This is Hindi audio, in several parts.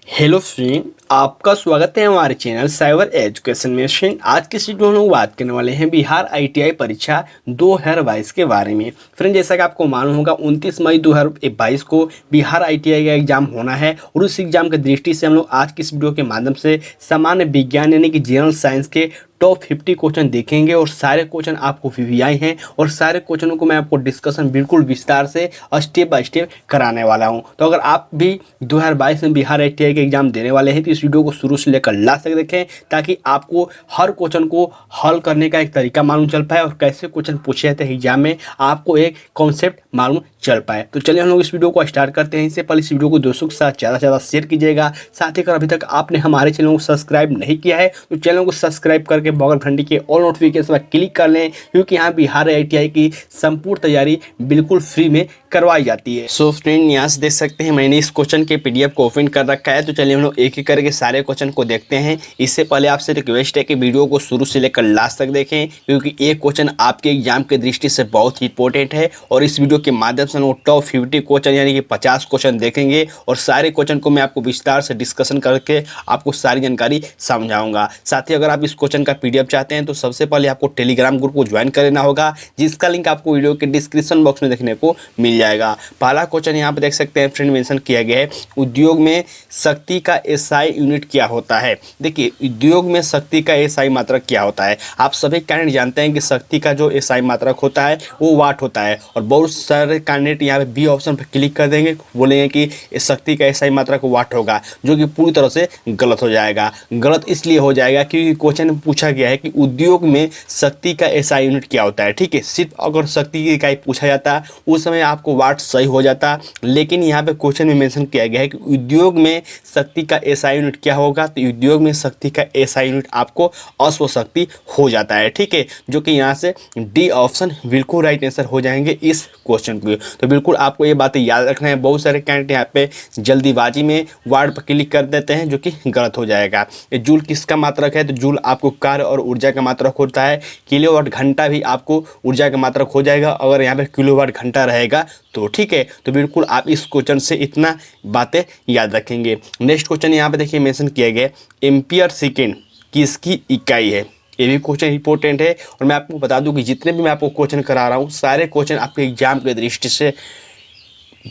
हेलो फ्रेंड, आपका स्वागत है हमारे चैनल साइबर एजुकेशन में। फ्रेंड, आज की इस वीडियो में हम लोग बात करने वाले हैं बिहार आईटीआई परीक्षा 2022 के बारे में। फ्रेंड, जैसा कि आपको मालूम होगा 29 मई 2022 को बिहार आईटीआई का एग्जाम होना है और उस एग्जाम की दृष्टि से हम लोग आज की इस वीडियो के माध्यम से सामान्य विज्ञान यानी कि जनरल साइंस के टॉप 50 क्वेश्चन देखेंगे और सारे क्वेश्चन आपको वीवीआई हैं और सारे क्वेश्चनों को मैं आपको डिस्कशन बिल्कुल विस्तार से स्टेप बाय स्टेप कराने वाला हूं। तो अगर आप भी 2022 में बिहार आईटीआई के एग्जाम देने वाले हैं तो इस वीडियो को शुरू से लेकर लास्ट तक देखें ताकि आपको हर क्वेश्चन को हल करने का एक तरीका मालूम चल पाए और कैसे क्वेश्चन पूछे जाते हैं एग्जाम में, आपको एक कॉन्सेप्ट मालूम चल पाए। तो चलिए हम लोग इस वीडियो को स्टार्ट करते हैं। इससे पहले इस वीडियो को दोस्तों के साथ ज़्यादा से ज़्यादा शेयर कीजिएगा। साथ ही अगर अभी तक आपने हमारे चैनल को सब्सक्राइब नहीं किया है तो चैनल को सब्सक्राइब करके बगल घंटी के ऑल नोटिफिकेशन पर क्लिक कर लें, क्योंकि यहाँ बिहार आईटीआई की संपूर्ण तैयारी बिल्कुल फ्री में करवाई जाती है। सो फ्रेंड, यहाँ से देख सकते हैं मैंने इस क्वेश्चन के पीडीएफ को ओपन कर रखा है। तो चलिए हम लोग एक एक करके सारे क्वेश्चन को देखते हैं। इससे पहले आपसे रिक्वेस्ट है कि वीडियो को शुरू से लेकर लास्ट तक देखें, क्योंकि एक क्वेश्चन आपके एग्जाम की दृष्टि से बहुत ही इंपॉर्टेंट है और इस वीडियो के माध्यम से हम लोग टॉप 50 क्वेश्चन यानी कि 50 क्वेश्चन देखेंगे और सारे क्वेश्चन को मैं आपको विस्तार से डिस्कशन करके आपको सारी जानकारी समझाऊंगा। साथ ही अगर आप इस क्वेश्चन का पीडीएफ चाहते हैं तो सबसे पहले आपको टेलीग्राम ग्रुप को ज्वाइन कर लेना होगा, जिसका लिंक आपको वीडियो के डिस्क्रिप्शन बॉक्स में देखने को मिल जाएगा। पहला क्वेश्चन यहाँ पे देख सकते हैं फ्रेंड, मेंशन किया गया है उद्योग में शक्ति का एसआई यूनिट क्या होता है। देखिए, उद्योग में शक्ति का एसआई मात्रक क्या होता है। आप सभी कैंडिडेट जानते हैं कि शक्ति का जो एसआई मात्रक होता है वो वाट होता है और बहुत सारे कैंडिडेट यहाँ पे बी ऑप्शन पर क्लिक कर देंगे, बोलेंगे कि शक्ति का एसआई मात्रक वाट होगा, जो कि पूरी तरह से गलत हो जाएगा। गलत इसलिए हो जाएगा क्योंकि क्वेश्चन में पूछा गया है कि उद्योग में शक्ति का एसआई यूनिट क्या होता है। ठीक है, सिर्फ अगर शक्ति की इकाई पूछा जाता उस समय आपको वाट सही हो जाता, लेकिन यहाँ पे क्वेश्चन में मेंशन किया गया है कि उद्योग में शक्ति का एसआई यूनिट क्या होगा। तो उद्योग में शक्ति का एसआई यूनिट आपको अश्व शक्ति हो जाता है। ठीक है, जो कि यहाँ से डी ऑप्शन बिल्कुल राइट आंसर हो जाएंगे इस क्वेश्चन को। तो बिल्कुल आपको ये बातें याद रखना है। बहुत सारे कैंडिडेट यहाँ पे जल्दीबाजी में वार्ड पर क्लिक कर देते हैं, जो कि गलत हो जाएगा। ये जूल किसका मात्रक है, तो जूल आपको कार्य और ऊर्जा का मात्रक होता है। किलोवाट घंटा भी आपको ऊर्जा का मात्रक हो जाएगा अगर यहाँ पे किलोवाट घंटा रहेगा तो। ठीक है, तो बिल्कुल आप इस क्वेश्चन से इतना बातें याद रखेंगे। नेक्स्ट क्वेश्चन यहाँ पे देखिए मेंशन किया गया एम्पियर सेकेंड किसकी इकाई है। ये भी क्वेश्चन इंपॉर्टेंट है और मैं आपको बता दूं कि जितने भी मैं आपको क्वेश्चन करा रहा हूँ सारे क्वेश्चन आपके एग्जाम की दृष्टि से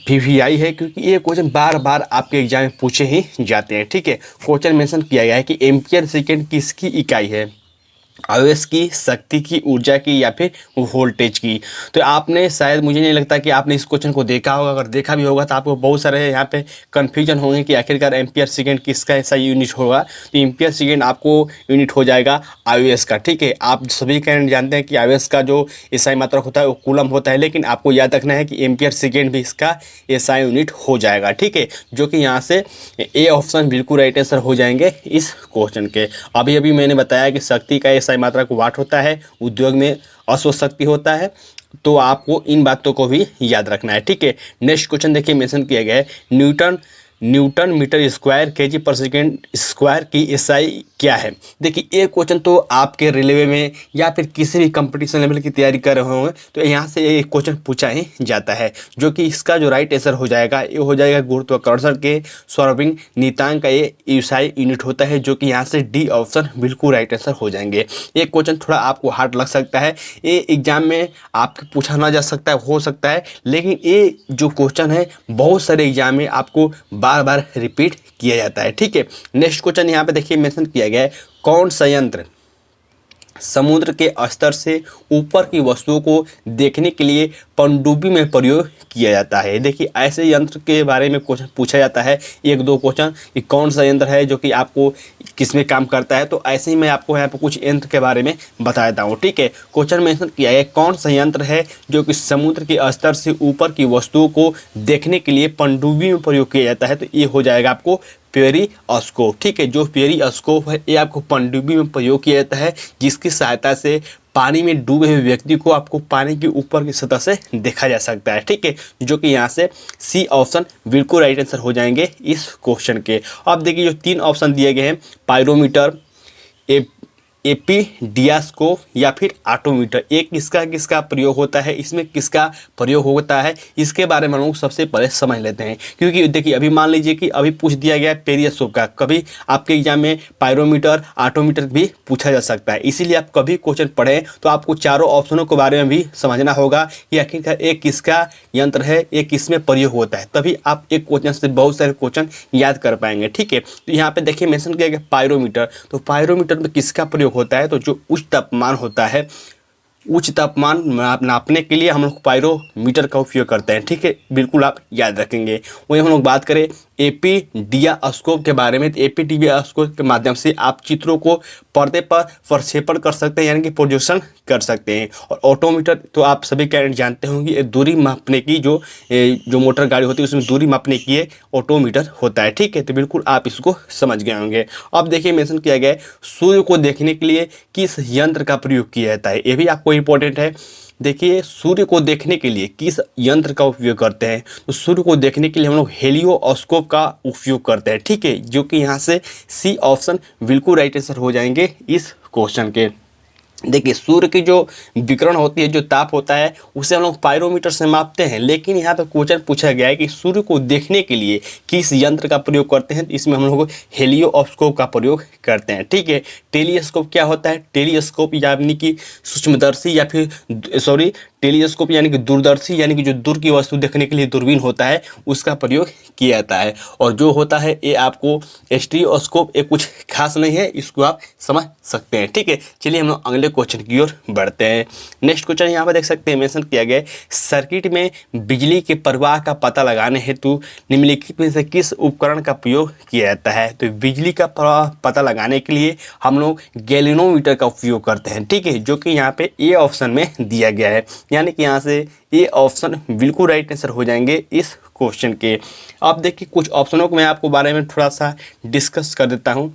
वीवीआई है, क्योंकि ये क्वेश्चन बार बार आपके एग्जाम में पूछे ही जाते हैं। ठीक है, क्वेश्चन मेंशन किया गया है कि एम्पियर सेकेंड किसकी इकाई है, आवेश की, शक्ति की, ऊर्जा की या फिर वोल्टेज की। तो आपने शायद, मुझे नहीं लगता कि आपने इस क्वेश्चन को देखा होगा। अगर देखा भी होगा तो आपको बहुत सारे यहाँ पे कन्फ्यूजन होंगे कि आखिरकार एम्पियर सेकेंड किसका ऐसा यूनिट होगा। तो एम्पियर सेकेंड आपको यूनिट हो जाएगा आवेश का। ठीक है, आप सभी कैंडिडेट जानते हैं कि आवेश का जो एसआई मात्रक होता है वो कूलम होता है, लेकिन आपको याद रखना है कि एम्पियर सेकेंड भी इसका एसआई यूनिट हो जाएगा। ठीक है, जो कि यहाँ से ए ऑप्शन बिल्कुल राइट आंसर हो जाएंगे इस क्वेश्चन के। अभी अभी मैंने बताया कि शक्ति का एसआई मात्रक वाट होता है, उद्योग में अश्व शक्ति होता है, तो आपको इन बातों को भी याद रखना है। ठीक है, नेक्स्ट क्वेश्चन देखिए मेंशन किया गया है न्यूटन मीटर स्क्वायर केजी पर सेकेंड स्क्वायर की एसआई क्या है। देखिए, ये क्वेश्चन तो आपके रेलवे में या फिर किसी भी कंपटीशन लेवल की तैयारी कर रहे होंगे तो यहाँ से ये क्वेश्चन पूछा ही जाता है, जो कि इसका जो राइट आंसर हो जाएगा ये हो जाएगा गुरुत्वाकर्षण के स्वाभाविक नियतांक का ये एसआई यूनिट होता है, जो कि यहाँ से डी ऑप्शन बिल्कुल राइट आंसर हो जाएंगे। ये क्वेश्चन थोड़ा आपको हार्ड लग सकता है, ये एग्जाम में आपके पूछा ना जा सकता है, हो सकता है, लेकिन ये जो क्वेश्चन है बहुत सारे एग्जाम में आपको बार बार रिपीट किया जाता है। ठीक है, नेक्स्ट क्वेश्चन यहाँ पे देखिए मेंशन किया गया है कौन सा यंत्र समुद्र के स्तर से ऊपर की वस्तुओं को देखने के लिए पनडुब्बी में प्रयोग किया जाता है। देखिए, ऐसे यंत्र के बारे में क्वेश्चन पूछा जाता है, एक दो क्वेश्चन कि कौन सा यंत्र है जो कि आपको किस में काम करता है। तो ऐसे ही मैं आपको यहाँ पर कुछ यंत्र के बारे में बता देता हूँ। ठीक है, क्वेश्चन मेंशन किया है कौन सा यंत्र है जो कि समुद्र के स्तर से ऊपर की वस्तुओं को देखने के लिए पनडुब्बी में प्रयोग किया जाता है। तो ये हो जाएगा आपको पेरिस्कोप। ठीक है, जो पेरिस्कोप है ये आपको पनडुब्बी में प्रयोग किया जाता है, जिसकी सहायता से पानी में डूबे हुए व्यक्ति को आपको पानी के ऊपर की सतह से देखा जा सकता है। ठीक है, जो कि यहाँ से सी ऑप्शन बिल्कुल राइट आंसर हो जाएंगे इस क्वेश्चन के। अब देखिए जो तीन ऑप्शन दिए गए हैं पायरोमीटर, एपीडियास्कोप या फिर ऑटोमीटर, एक किसका किसका प्रयोग होता है, इसमें किसका प्रयोग होता है, इसके बारे में हम लोग सबसे पहले समझ लेते हैं। क्योंकि देखिए अभी मान लीजिए कि अभी पूछ दिया गया पेरिस्कोप का, कभी आपके एग्जाम में पायरोमीटर ऑटोमीटर भी पूछा जा सकता है। इसीलिए आप कभी क्वेश्चन पढ़ें तो आपको चारों ऑप्शनों के बारे में भी समझना होगा कि आखिरकार एक किसका यंत्र है, एक किसमें प्रयोग होता है, तभी आप एक क्वेश्चन से बहुत सारे क्वेश्चन याद कर पाएंगे। ठीक है, तो यहाँ पे देखिए मेंशन किया गया पायरोमीटर, तो पायरोमीटर में किसका प्रयोग होता है, तो जो उच्च तापमान होता है, उच्च तापमान नापने के लिए हम लोग पायरोमीटर का उपयोग करते हैं। ठीक है, बिल्कुल आप याद रखेंगे। वहीं हम लोग बात करें एपीडियास्कोप के बारे में, तो एपीडियास्कोप के माध्यम से आप चित्रों को पर्दे पर प्रक्षेपण कर सकते हैं, यानी कि प्रोजेक्शन कर सकते हैं। और ऑटोमीटर तो आप सभी कैडेट जानते होंगे, दूरी मापने की जो मोटर गाड़ी होती है उसमें दूरी मापने की ये ऑटोमीटर होता है। ठीक है, तो बिल्कुल आप इसको समझ गए होंगे। अब देखिए मेंशन किया गया है सूर्य को देखने के लिए किस यंत्र का प्रयोग किया जाता है, ये भी आपको इंपॉर्टेंट है। देखिए सूर्य को देखने के लिए किस यंत्र का उपयोग करते हैं, तो सूर्य को देखने के लिए हम लोग हेलियोस्कोप का उपयोग करते हैं। ठीक है, जो कि यहाँ से सी ऑप्शन बिल्कुल राइट आंसर हो जाएंगे इस क्वेश्चन के। देखिए सूर्य की जो विकिरण होती है, जो ताप होता है, उसे हम लोग पायरोमीटर से मापते हैं, लेकिन यहाँ पे क्वेश्चन पूछा गया है कि सूर्य को देखने के लिए किस यंत्र का प्रयोग करते हैं, तो इसमें हम लोग हेलियोस्कोप का प्रयोग करते हैं। ठीक है, टेलीस्कोप क्या होता है, टेलीस्कोप यानी कि सूक्ष्मदर्शी या फिर सॉरी टेलीस्कोप यानी कि दूरदर्शी, यानी कि जो दूर की वस्तु देखने के लिए दूरबीन होता है उसका प्रयोग किया जाता है। और जो होता है ये आपको स्टीरियोस्कोप, ये कुछ खास नहीं है, इसको आप समझ सकते हैं। ठीक है, चलिए हम लोग अगले क्वेश्चन की ओर बढ़ते हैं। नेक्स्ट क्वेश्चन यहाँ पर देख सकते हैं मेंशन किया गया है सर्किट में बिजली के प्रवाह का पता लगाने हेतु निम्नलिखित में से किस उपकरण का प्रयोग किया जाता है। तो बिजली का प्रवाह पता लगाने के लिए हम लोग गैल्वेनोमीटर का उपयोग करते हैं। ठीक है, जो कि यहाँ पे ए ऑप्शन में दिया गया है, यानी कि यहाँ से ये ऑप्शन बिल्कुल राइट आंसर हो जाएंगे इस क्वेश्चन के। अब देखिए कुछ ऑप्शनों को मैं आपको बारे में थोड़ा सा डिस्कस कर देता हूँ।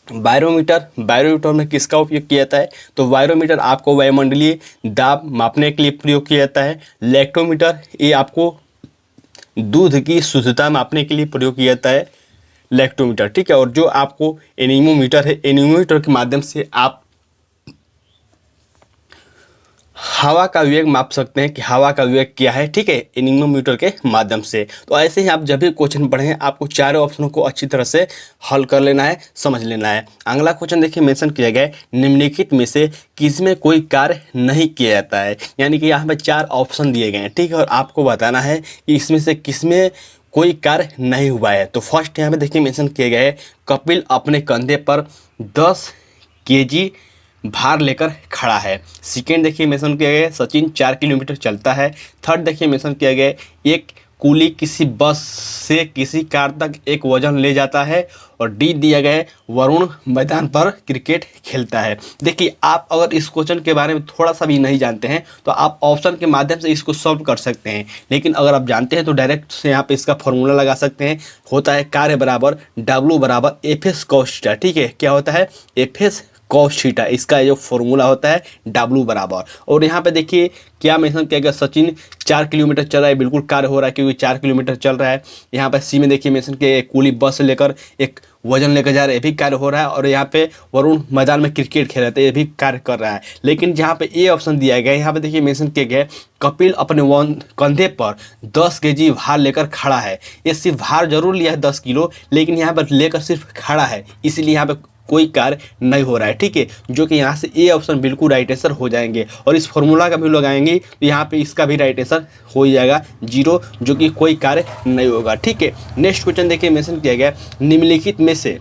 बैरोमीटर में किसका उपयोग किया जाता है, तो बैरोमीटर आपको वायुमंडलीय दाब मापने के लिए प्रयोग किया जाता है। लैक्टोमीटर ये आपको दूध की शुद्धता मापने के लिए प्रयोग किया जाता है, लैक्टोमीटर। ठीक है, और जो आपको एनीमोमीटर है, एनीमोमीटर के माध्यम से आप हवा का वेग माप सकते हैं कि हवा का वेग क्या है। ठीक है, एनीमोमीटर के माध्यम से। तो ऐसे ही आप जब भी क्वेश्चन पढ़ें आपको चारों ऑप्शनों को अच्छी तरह से हल कर लेना है, समझ लेना है। अगला क्वेश्चन देखिए मेंशन किया गया है निम्नलिखित में से किसमें कोई कार्य नहीं किया जाता है, यानी कि यहाँ पे 4 ऑप्शन दिए गए हैं। ठीक है, और आपको बताना है कि इसमें से किसमें कोई कार्य नहीं हुआ है। तो फर्स्ट यहाँ पे देखिए मेंशन किया गया है कपिल अपने कंधे पर 10 केजी भार लेकर खड़ा है। सेकेंड देखिए मेंशन किया गया है सचिन 4 किलोमीटर चलता है। थर्ड देखिए मेंशन किया गया है एक कुली किसी बस से किसी कार तक एक वजन ले जाता है। और डी दिया गया है वरुण मैदान पर क्रिकेट खेलता है। देखिए आप अगर इस क्वेश्चन के बारे में थोड़ा सा भी नहीं जानते हैं तो आप ऑप्शन के माध्यम से इसको सॉल्व कर सकते हैं, लेकिन अगर आप जानते हैं तो डायरेक्ट से यहाँ पे इसका फॉर्मूला लगा सकते हैं। होता है कार्य बराबर W बराबर एफ कॉस थीटा। ठीक है, क्या होता है एफ कॉस थीटा, इसका जो फॉर्मूला होता है W बराबर। और यहाँ पे देखिए क्या मेंशन किया गया सचिन 4 किलोमीटर चल रहा है, बिल्कुल कार्य हो रहा है क्योंकि 4 किलोमीटर चल रहा है। यहाँ पे सी में देखिए मेंशन किया गया कुली बस से लेकर एक वजन लेकर जा रहा है, ये भी कार्य हो रहा है। और यहाँ पे वरुण मैदान में क्रिकेट खेल रहे थे, ये भी कार्य कर रहा है। लेकिन जहाँ पे ए ऑप्शन दिया गया है यहाँ पे देखिए मेंशन किया गया है कपिल अपने कंधे पर 10 केजी भार लेकर खड़ा है। ये सिर्फ भार जरूर लिया है 10 किलो, लेकिन यहाँ पर लेकर सिर्फ खड़ा है, इसीलिए यहाँ पे कोई कार्य नहीं हो रहा है। ठीक है, जो कि यहाँ से ए ऑप्शन बिल्कुल राइट आंसर हो जाएंगे। और इस फॉर्मूला का भी लगाएंगे तो यहाँ पे इसका भी राइट आंसर हो जाएगा 0, जो कि कोई कार्य नहीं होगा। ठीक है, नेक्स्ट क्वेश्चन देखिए मेंशन किया गया निम्नलिखित में से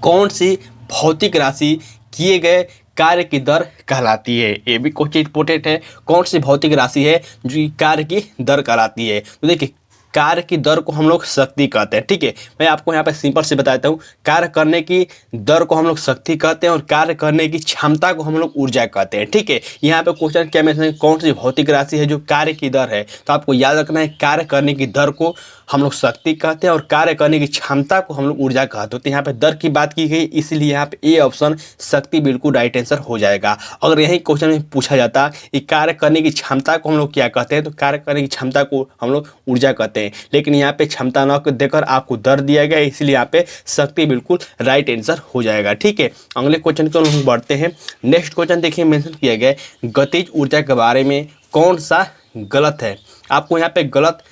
कौन सी भौतिक राशि किए गए कार्य की दर कहलाती है। ये भी क्वेश्चन इंपोर्टेंट है, कौन सी भौतिक राशि है जो कार्य की दर कहलाती है। तो देखिए कार्य की दर को हम लोग शक्ति कहते हैं। ठीक है, मैं आपको यहाँ पे सिंपल से बताता हूँ, कार्य करने की दर को हम लोग शक्ति कहते हैं और कार्य करने की क्षमता को हम लोग ऊर्जा कहते हैं। ठीक है, यहाँ पे क्वेश्चन क्या में कौन सी भौतिक राशि है जो कार्य की दर है, तो आपको याद रखना है कार्य करने की दर को हम लोग शक्ति कहते हैं और कार्य करने की क्षमता को हम लोग ऊर्जा कहते हैं। तो यहाँ पे दर की बात की गई, इसलिए यहाँ पे ए ऑप्शन शक्ति बिल्कुल राइट आंसर हो जाएगा। अगर यही क्वेश्चन में पूछा जाता कि कार्य करने की क्षमता को हम लोग क्या कहते हैं, तो कार्य करने की क्षमता को हम लोग ऊर्जा कहते हैं, लेकिन यहाँ पे क्षमता न देकर आपको दर दिया गया, इसलिए यहाँ पे शक्ति बिल्कुल राइट आंसर हो जाएगा। ठीक है, अगले क्वेश्चन को हम बढ़ते हैं। नेक्स्ट क्वेश्चन देखिए, मेंशन किया गया है गतिज ऊर्जा के बारे में कौन सा गलत है। आपको यहाँ पे गलत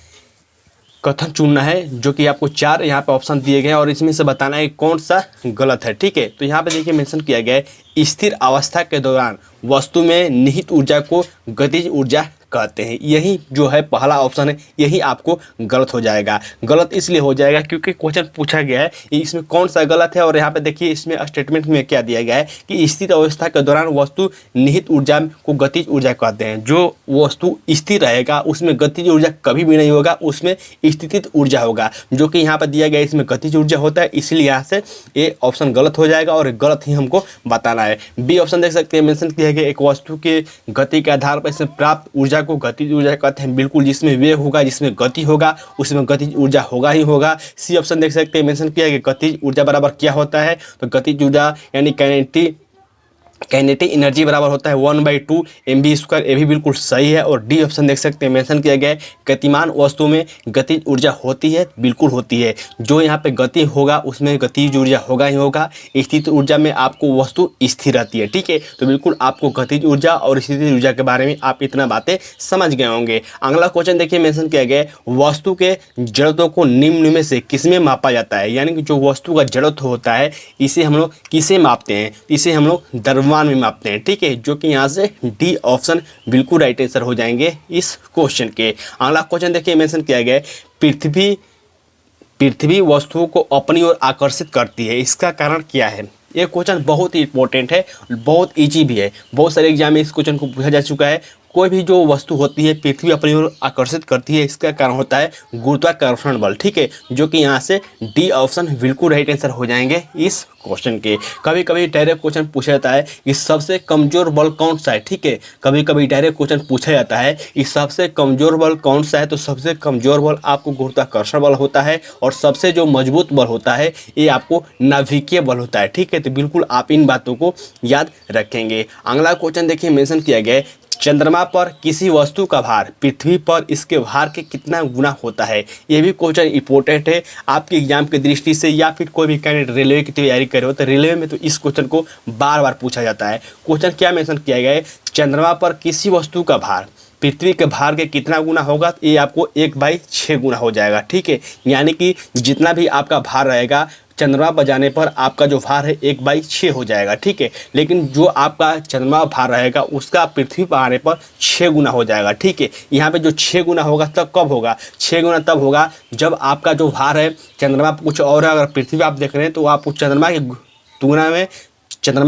कथन चुनना है, जो कि आपको 4 यहाँ पे ऑप्शन दिए गए हैं और इसमें से बताना है कौन सा गलत है। ठीक है, तो यहाँ पे देखिए मेंशन किया गया है स्थिर अवस्था के दौरान वस्तु में निहित ऊर्जा को गतिज ऊर्जा कहते हैं। यही जो है पहला ऑप्शन है, यही आपको गलत हो जाएगा। गलत इसलिए हो जाएगा क्योंकि क्वेश्चन पूछा गया है इसमें कौन सा गलत है, और यहाँ पे देखिए इसमें स्टेटमेंट में क्या दिया गया है कि स्थिर अवस्था के दौरान वस्तु निहित ऊर्जा को गतिज ऊर्जा कहते हैं। जो वस्तु स्थिर रहेगा उसमें गतिज ऊर्जा कभी भी नहीं होगा, उसमें स्थितिज ऊर्जा होगा, जो कि यहाँ पर दिया गया इसमें गतिज ऊर्जा होता है, इसलिए यहाँ से ये ऑप्शन गलत हो जाएगा और गलत ही हमको बताना है। बी ऑप्शन देख सकते हैं, मेंशन किया गया एक वस्तु के गति के आधार पर इसमें प्राप्त ऊर्जा को गतिज ऊर्जा कहते हैं। बिल्कुल, जिसमें वेग होगा, जिसमें गति होगा, उसमें गतिज ऊर्जा होगा ही होगा। सी ऑप्शन देख सकते हैं, मेंशन किया गया गतिज ऊर्जा बराबर क्या होता है, तो गतिज ऊर्जा यानी काइनेटिक एनर्जी बराबर होता है 1/2 mv²। ये भी बिल्कुल सही है। और डी ऑप्शन देख सकते हैं, मेंशन किया गया है गतिमान वस्तु में गतिज ऊर्जा होती है, बिल्कुल होती है। जो यहाँ पे गति होगा उसमें गतिज ऊर्जा होगा ही होगा। स्थिर ऊर्जा में आपको वस्तु स्थिर रहती है। ठीक है, तो बिल्कुल आपको गतिज ऊर्जा और स्थिर ऊर्जा के बारे में आप इतना बातें समझ गए होंगे। अगला क्वेश्चन देखिए, मेंशन किया गया है वस्तु के जड़त्व को निम्न में से किसमें मापा जाता है। यानी कि जो वस्तु का जड़त्व होता है इसे हम लोग किसे मापते हैं, इसे हम लोग द्रव्यमान में मापते हैं। ठीक है, जो कि यहाँ से डी ऑप्शन बिल्कुल राइट आंसर हो जाएंगे इस क्वेश्चन के। अगला क्वेश्चन देखिए, मेंशन किया गया है पृथ्वी वस्तुओं को अपनी ओर आकर्षित करती है, इसका कारण क्या है। ये क्वेश्चन बहुत ही इंपॉर्टेंट है, बहुत इजी भी है। बहुत सारे एग्जाम में इस क्वेश्चन को पूछा जा चुका है। कोई भी जो वस्तु होती है पृथ्वी अपनी ओर आकर्षित करती है, इसका कारण होता है गुरुत्वाकर्षण बल। ठीक है, जो कि यहाँ से डी ऑप्शन बिल्कुल राइट आंसर हो जाएंगे इस क्वेश्चन के। कभी कभी डायरेक्ट क्वेश्चन पूछा जाता है कि सबसे कमजोर बल कौन सा है। ठीक है, कभी कभी डायरेक्ट क्वेश्चन पूछा जाता है कि सबसे कमजोर बल कौन सा है, तो सबसे कमजोर बल आपको गुरुत्वाकर्षण बल होता है, और सबसे जो मजबूत बल होता है ये आपको नाभिकीय बल होता है। ठीक है, तो बिल्कुल आप इन बातों को याद रखेंगे। अगला क्वेश्चन देखिए, मेंशन किया गया है चंद्रमा पर किसी वस्तु का भार पृथ्वी पर इसके भार के कितना गुना होता है। ये भी क्वेश्चन इंपॉर्टेंट है आपके एग्जाम की दृष्टि से, या फिर कोई भी कैंडिडेट रेलवे की तैयारी कर रहे हो तो रेलवे में तो इस क्वेश्चन को बार बार पूछा जाता है। क्वेश्चन क्या मेंशन किया गया है, चंद्रमा पर किसी वस्तु का भार पृथ्वी के भार के कितना गुना होगा, तो ये आपको 1/6 गुना हो जाएगा। ठीक है, यानी कि जितना भी आपका भार रहेगा चंद्रमा पर जाने पर आपका जो भार है 1/6 हो जाएगा। ठीक है, लेकिन जो आपका चंद्रमा भार रहेगा उसका पृथ्वी पर आने पर 6 गुना हो जाएगा। ठीक है, यहाँ पे जो 6 गुना होगा तब कब होगा, 6 गुना तब होगा जब आपका जो भार है चंद्रमा पर कुछ और है। अगर पृथ्वी आप देख रहे हैं तो आपको चंद्रमा